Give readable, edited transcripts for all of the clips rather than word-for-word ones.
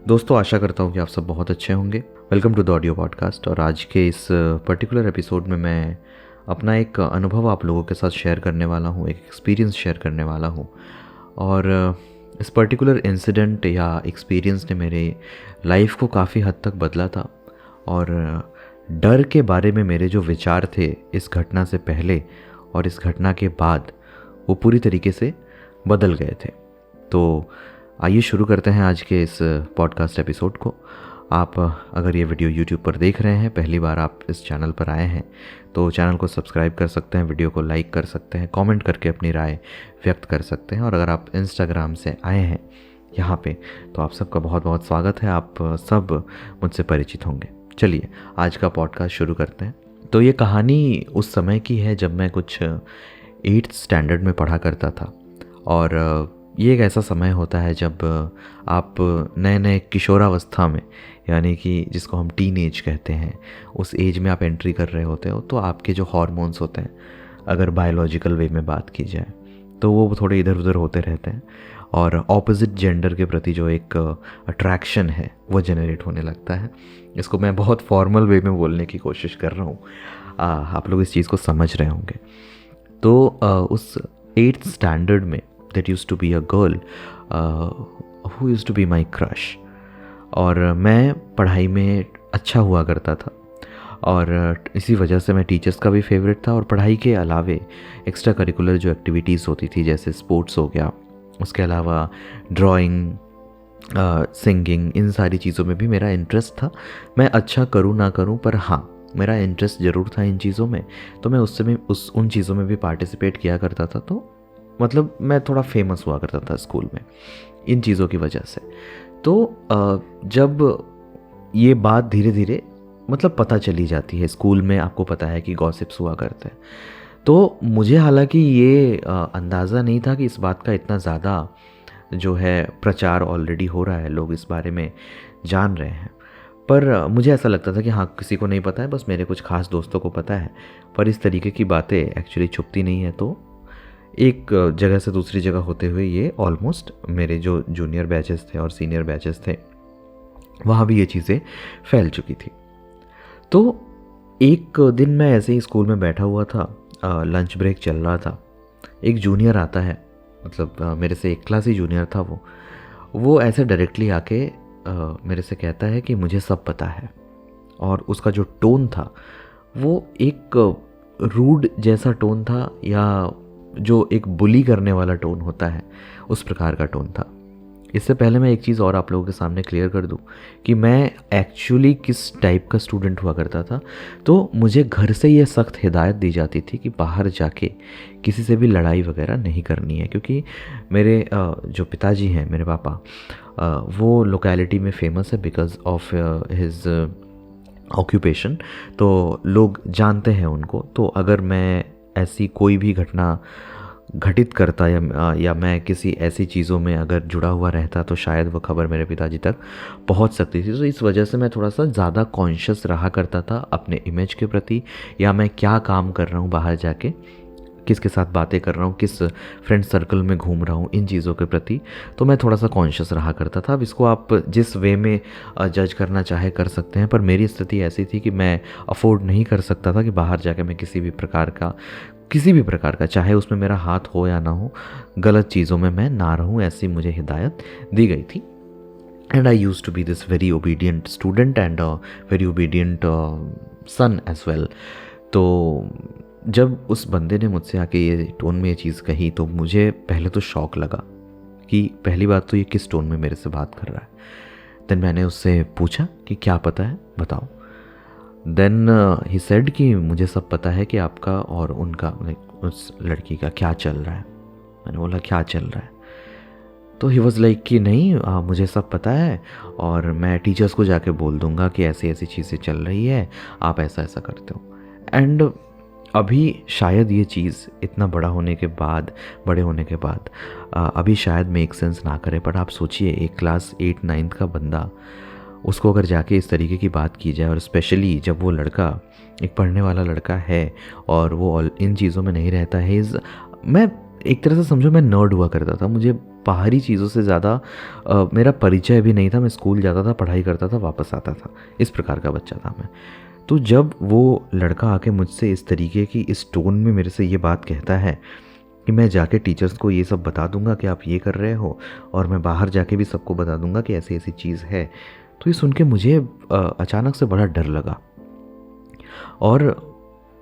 दोस्तों, आशा करता हूँ कि आप सब बहुत अच्छे होंगे। Welcome to the audio podcast. और आज के इस पर्टिकुलर एपिसोड में मैं अपना एक अनुभव आप लोगों के साथ शेयर करने वाला हूँ, एक एक्सपीरियंस शेयर करने वाला हूँ। और इस पर्टिकुलर इंसिडेंट या एक्सपीरियंस ने मेरे लाइफ को काफ़ी हद तक बदला था। और डर के बारे में मेरे जो विचार थे इस घटना से पहले और इस घटना के बाद, वो पूरी तरीके से बदल गए थे। तो आइए शुरू करते हैं आज के इस पॉडकास्ट एपिसोड को। आप अगर ये वीडियो YouTube पर देख रहे हैं, पहली बार आप इस चैनल पर आए हैं, तो चैनल को सब्सक्राइब कर सकते हैं, वीडियो को लाइक कर सकते हैं, कमेंट करके अपनी राय व्यक्त कर सकते हैं। और अगर आप इंस्टाग्राम से आए हैं यहाँ पे, तो आप सबका बहुत बहुत स्वागत है। आप सब मुझसे परिचित होंगे। चलिए आज का पॉडकास्ट शुरू करते हैं। तो ये कहानी उस समय की है जब मैं कुछ 8th स्टैंडर्ड में पढ़ा करता था। और ये एक ऐसा समय होता है जब आप नए नए किशोरावस्था में, यानी कि जिसको हम टीन एज कहते हैं, उस एज में आप एंट्री कर रहे होते हो। तो आपके जो हार्मोन्स होते हैं, अगर बायोलॉजिकल वे में बात की जाए, तो वो थोड़े इधर उधर होते रहते हैं। और ऑपोजिट जेंडर के प्रति जो एक अट्रैक्शन है वो जनरेट होने लगता है। इसको मैं बहुत फॉर्मल वे में बोलने की कोशिश कर रहा हूँ, आप लोग इस चीज़ को समझ रहे होंगे। तो उस 8th स्टैंडर्ड में that used to be a girl who used to be my crush। और मैं पढ़ाई में अच्छा हुआ करता था और इसी वजह से मैं टीचर्स का भी फेवरेट था। और पढ़ाई के अलावे एक्स्ट्रा करिकुलर जो एक्टिविटीज़ होती थी, जैसे स्पोर्ट्स हो गया, उसके अलावा ड्राइंग, सिंगिंग, इन सारी चीज़ों में भी मेरा इंटरेस्ट था। मैं अच्छा करूँ ना करूँ, पर हाँ, मेरा इंटरेस्ट ज़रूर था इन चीज़ों में। तो मैं उन चीज़ों में भी पार्टिसिपेट किया करता था। तो मतलब मैं थोड़ा फेमस हुआ करता था स्कूल में इन चीज़ों की वजह से। तो जब ये बात धीरे धीरे मतलब पता चली जाती है स्कूल में, आपको पता है कि गॉसिप्स हुआ करते हैं। तो मुझे हालांकि ये अंदाज़ा नहीं था कि इस बात का इतना ज़्यादा जो है प्रचार ऑलरेडी हो रहा है, लोग इस बारे में जान रहे हैं। पर मुझे ऐसा लगता था कि हाँ, किसी को नहीं पता है, बस मेरे कुछ खास दोस्तों को पता है। पर इस तरीके की बातें एक्चुअली छुपती नहीं है। तो एक जगह से दूसरी जगह होते हुए ये ऑलमोस्ट मेरे जो जूनियर बैचेस थे और सीनियर बैचेस थे, वहाँ भी ये चीज़ें फैल चुकी थी। तो एक दिन मैं ऐसे ही स्कूल में बैठा हुआ था, लंच ब्रेक चल रहा था। एक जूनियर आता है, मतलब मेरे से एक क्लास ही जूनियर था वो ऐसे डायरेक्टली आके मेरे से कहता है कि मुझे सब पता है। और उसका जो टोन था वो एक रूड जैसा टोन था, या जो एक बुली करने वाला टोन होता है, उस प्रकार का टोन था। इससे पहले मैं एक चीज़ और आप लोगों के सामने क्लियर कर दूं कि मैं एक्चुअली किस टाइप का स्टूडेंट हुआ करता था। तो मुझे घर से ये सख्त हिदायत दी जाती थी कि बाहर जाके किसी से भी लड़ाई वगैरह नहीं करनी है, क्योंकि मेरे जो पिताजी हैं, मेरे पापा, वो लोकेलिटी में फेमस है बिकॉज ऑफ हिज ऑक्यूपेशन। तो लोग जानते हैं उनको। तो अगर मैं ऐसी कोई भी घटना घटित करता या मैं किसी ऐसी चीज़ों में अगर जुड़ा हुआ रहता, तो शायद वो खबर मेरे पिताजी तक पहुंच सकती थी। तो इस वजह से मैं थोड़ा सा ज़्यादा कॉन्शियस रहा करता था अपने इमेज के प्रति, या मैं क्या काम कर रहा हूँ बाहर जाके, किसके साथ बातें कर रहा हूँ, किस फ्रेंड सर्कल में घूम रहा हूँ, इन चीज़ों के प्रति तो मैं थोड़ा सा कॉन्शियस रहा करता था। अब इसको आप जिस वे में जज करना चाहे कर सकते हैं, पर मेरी स्थिति ऐसी थी कि मैं अफोर्ड नहीं कर सकता था कि बाहर जाके मैं किसी भी प्रकार का, चाहे उसमें मेरा हाथ हो या ना हो, गलत चीज़ों में मैं ना रहूं, ऐसी मुझे हिदायत दी गई थी। And I used to be this very obedient student and very obedient son as well. तो जब उस बंदे ने मुझसे आके ये टोन में ये चीज़ कही, तो मुझे पहले तो शॉक लगा कि पहली बात तो ये किस टोन में मेरे से बात कर रहा है। देन मैंने उससे पूछा कि क्या पता है, बताओ। देन ही सेड कि मुझे सब पता है कि आपका और उनका, उस लड़की का क्या चल रहा है। मैंने बोला क्या चल रहा है? तो ही वॉज लाइक कि नहीं, मुझे सब पता है और मैं टीचर्स को जाके बोल दूंगा कि ऐसी ऐसी चीज़ें चल रही है, आप ऐसा ऐसा करते हो। एंड अभी शायद ये चीज़ इतना बड़े होने के बाद अभी शायद मेक सेंस ना करे, बट आप सोचिए एक क्लास 8-9 का बंदा, उसको अगर जाके इस तरीके की बात की जाए, और स्पेशली जब वो लड़का एक पढ़ने वाला लड़का है और वो इन चीज़ों में नहीं रहता है। मैं एक तरह से समझो मैं नर्ड हुआ करता था। मुझे बाहरी चीज़ों से ज़्यादा मेरा परिचय भी नहीं था। मैं स्कूल जाता था, पढ़ाई करता था, वापस आता था, इस प्रकार का बच्चा था मैं। तो जब वो लड़का आके मुझसे इस तरीके की इस टोन में मेरे से ये बात कहता है कि मैं जाके टीचर्स को ये सब बता दूंगा कि आप ये कर रहे हो, और मैं बाहर जाके भी सबको बता दूंगा कि ऐसी ऐसी चीज़ है, तो ये सुन के मुझे अचानक से बड़ा डर लगा। और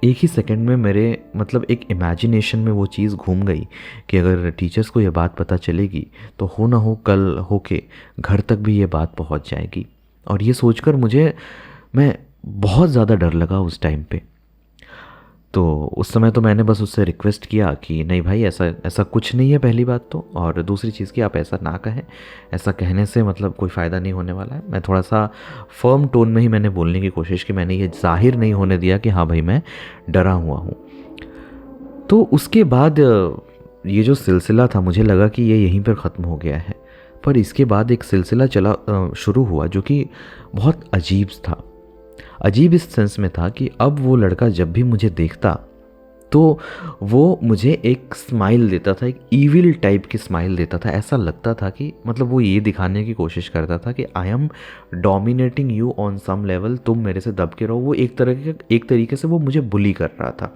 एक ही सेकंड में मेरे मतलब एक इमेजिनेशन में वो चीज़ घूम गई कि अगर टीचर्स को ये बात पता चलेगी तो हो ना हो कल होके घर तक भी ये बात पहुंच जाएगी। और ये सोचकर मैं बहुत ज़्यादा डर लगा उस टाइम पे। तो उस समय तो मैंने बस उससे रिक्वेस्ट किया कि नहीं भाई, ऐसा ऐसा कुछ नहीं है पहली बात तो, और दूसरी चीज़ कि आप ऐसा ना कहें, ऐसा कहने से मतलब कोई फ़ायदा नहीं होने वाला है। मैं थोड़ा सा फर्म टोन में ही मैंने बोलने की कोशिश की। मैंने ये जाहिर नहीं होने दिया कि हाँ भाई मैं डरा हुआ हूँ। तो उसके बाद ये जो सिलसिला था, मुझे लगा कि ये यहीं पर ख़त्म हो गया है, पर इसके बाद एक सिलसिला शुरू हुआ जो कि बहुत अजीब था। अजीब इस सेंस में था कि अब वो लड़का जब भी मुझे देखता तो वो मुझे एक स्माइल देता था, एक ईविल टाइप की स्माइल देता था। ऐसा लगता था कि मतलब वो ये दिखाने की कोशिश करता था कि I am dominating you on some level, तुम मेरे से दब के रहो। वो एक तरीके से वो मुझे बुली कर रहा था।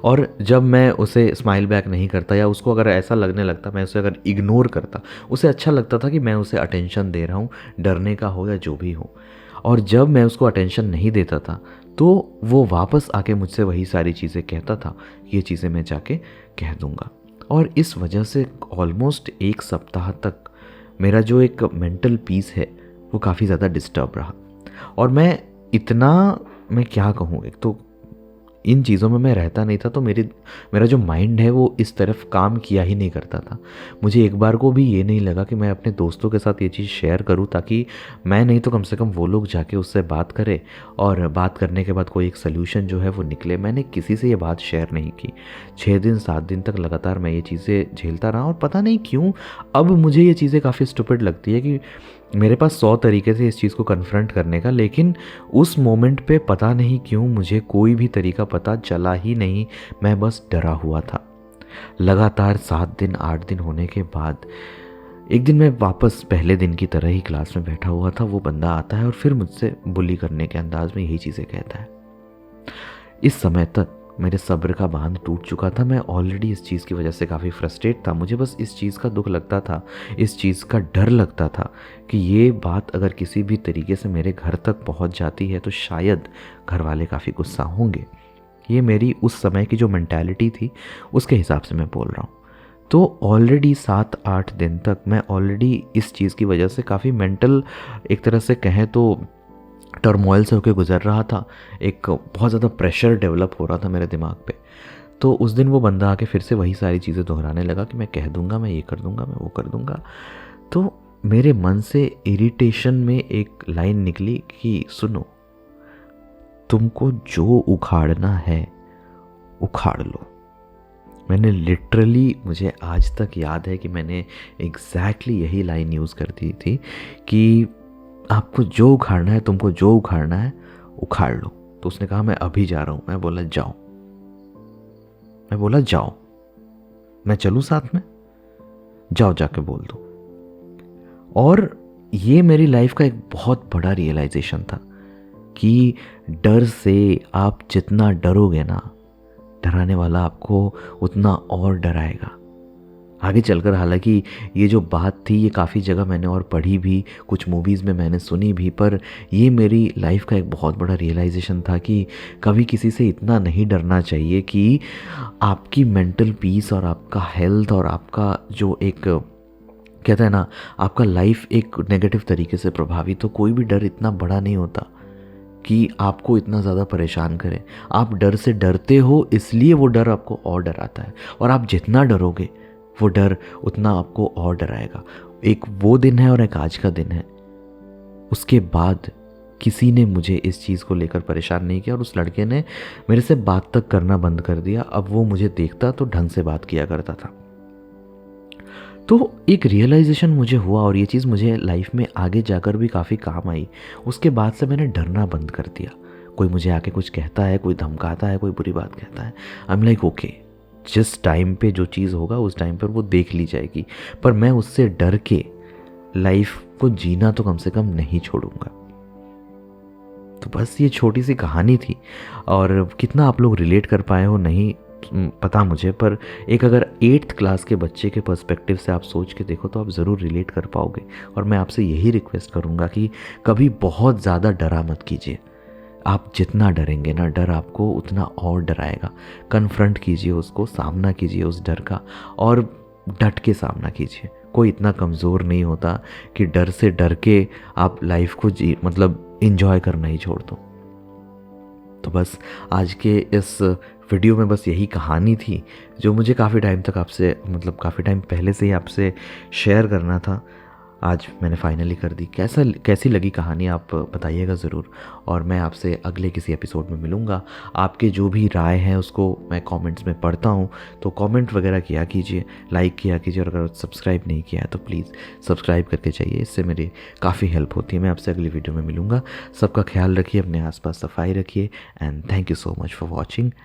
और जब मैं उसे स्माइल बैक नहीं करता, या उसको अगर ऐसा लगने लगता, मैं उसे अगर इग्नोर करता, उसे अच्छा लगता था कि मैं उसे अटेंशन दे रहा हूँ, डरने का हो या जो भी हो। और जब मैं उसको अटेंशन नहीं देता था तो वो वापस आके मुझसे वही सारी चीज़ें कहता था, ये चीज़ें मैं जाके कह दूंगा। और इस वजह से ऑलमोस्ट 1 सप्ताह तक मेरा जो एक मेंटल पीस है वो काफ़ी ज़्यादा डिस्टर्ब रहा। और मैं क्या कहूँ, एक तो इन चीज़ों में मैं रहता नहीं था, तो मेरा जो माइंड है वो इस तरफ काम किया ही नहीं करता था। मुझे एक बार को भी ये नहीं लगा कि मैं अपने दोस्तों के साथ ये चीज़ शेयर करूं, ताकि मैं नहीं तो कम से कम वो लोग जाके उससे बात करें, और बात करने के बाद कोई एक सल्यूशन जो है वो निकले। मैंने किसी से ये बात शेयर नहीं की। 6 दिन 7 दिन तक लगातार मैं ये चीज़ें झेलता रहा, और पता नहीं क्यों अब मुझे ये चीज़ें काफ़ी स्टूपिड लगती है कि मेरे पास 100 तरीके से इस चीज़ को कन्फ्रंट करने का, लेकिन उस मोमेंट पे पता नहीं क्यों मुझे कोई भी तरीका पता चला ही नहीं। मैं बस डरा हुआ था। लगातार 7 दिन 8 दिन होने के बाद एक दिन मैं वापस पहले दिन की तरह ही क्लास में बैठा हुआ था। वो बंदा आता है और फिर मुझसे बुली करने के अंदाज में यही चीज़ें कहता है। इस समय तक मेरे सब्र का बांध टूट चुका था। मैं ऑलरेडी इस चीज़ की वजह से काफ़ी फ्रस्ट्रेट था। मुझे बस इस चीज़ का दुख लगता था, इस चीज़ का डर लगता था कि ये बात अगर किसी भी तरीके से मेरे घर तक पहुंच जाती है तो शायद घर वाले काफ़ी गुस्सा होंगे। ये मेरी उस समय की जो मेंटालिटी थी उसके हिसाब से मैं बोल रहा हूँ। तो ऑलरेडी 7-8 दिन तक मैं ऑलरेडी इस चीज़ की वजह से काफ़ी मेंटल, एक तरह से कहें तो टर्मोइल से होकर गुजर रहा था। एक बहुत ज़्यादा प्रेशर डेवलप हो रहा था मेरे दिमाग पे। तो उस दिन वो बंदा आके फिर से वही सारी चीज़ें दोहराने लगा कि मैं कह दूंगा, मैं ये कर दूंगा, मैं वो कर दूंगा। तो मेरे मन से इरिटेशन में एक लाइन निकली कि सुनो, तुमको जो उखाड़ना है उखाड़ लो। मैंने लिटरली, मुझे आज तक याद है कि मैंने एग्जैक्टली यही लाइन यूज़ कर दी थी कि आपको जो उखाड़ना है, तुमको जो उखाड़ना है उखाड़ लो। तो उसने कहा मैं अभी जा रहा हूँ। मैं बोला जाओ, मैं चलूँ साथ में, जाओ जाके बोल दो। और ये मेरी लाइफ का एक बहुत बड़ा रियलाइजेशन था कि डर से आप जितना डरोगे ना, डराने वाला आपको उतना और डराएगा। आगे चलकर हालांकि ये जो बात थी ये काफ़ी जगह मैंने और पढ़ी भी, कुछ मूवीज़ में मैंने सुनी भी, पर ये मेरी लाइफ का एक बहुत बड़ा रियलाइजेशन था कि कभी किसी से इतना नहीं डरना चाहिए कि आपकी मेंटल पीस और आपका हेल्थ और आपका जो एक कहता है ना, आपका लाइफ एक नेगेटिव तरीके से प्रभावित हो। कोई भी डर इतना बड़ा नहीं होता कि आपको इतना ज़्यादा परेशान करे। आप डर से डरते हो, इसलिए वो डर आपको और डराता है, और आप जितना डरोगे वो डर उतना आपको और डराएगा। एक वो दिन है और एक आज का दिन है। उसके बाद किसी ने मुझे इस चीज़ को लेकर परेशान नहीं किया, और उस लड़के ने मेरे से बात तक करना बंद कर दिया। अब वो मुझे देखता तो ढंग से बात किया करता था। तो एक रियलाइजेशन मुझे हुआ, और ये चीज़ मुझे लाइफ में आगे जाकर भी काफ़ी काम आई। उसके बाद से मैंने डरना बंद कर दिया। कोई मुझे आके कुछ कहता है, कोई धमकाता है, कोई बुरी बात कहता है, आई एम लाइक ओके, जिस टाइम पे जो चीज़ होगा उस टाइम पर वो देख ली जाएगी, पर मैं उससे डर के लाइफ को जीना तो कम से कम नहीं छोड़ूंगा। तो बस ये छोटी सी कहानी थी, और कितना आप लोग रिलेट कर पाए हो नहीं पता मुझे, पर एक अगर 8th क्लास के बच्चे के पर्सपेक्टिव से आप सोच के देखो तो आप ज़रूर रिलेट कर पाओगे। और मैं आपसे यही रिक्वेस्ट करूँगा कि कभी बहुत ज़्यादा डरा मत कीजिए। आप जितना डरेंगे ना, डर आपको उतना और डराएगा। कन्फ्रंट कीजिए उसको, सामना कीजिए उस डर का, और डट के सामना कीजिए। कोई इतना कमज़ोर नहीं होता कि डर से डर के आप लाइफ को मतलब इंजॉय करना ही छोड़ दो। तो बस आज के इस वीडियो में बस यही कहानी थी जो मुझे काफ़ी टाइम तक आपसे, मतलब काफ़ी टाइम पहले से ही आपसे शेयर करना था। आज मैंने फाइनली कर दी। कैसी लगी कहानी आप बताइएगा ज़रूर, और मैं आपसे अगले किसी एपिसोड में मिलूँगा। आपके जो भी राय हैं उसको मैं कमेंट्स में पढ़ता हूँ, तो कमेंट वगैरह किया कीजिए, लाइक किया कीजिए, और अगर सब्सक्राइब नहीं किया है तो प्लीज़ सब्सक्राइब करके जाइए, इससे मेरी काफ़ी हेल्प होती है। मैं आपसे अगली वीडियो में मिलूँगा। सबका ख्याल रखिए, अपने आसपास सफाई रखिए, and thank you so much for watching.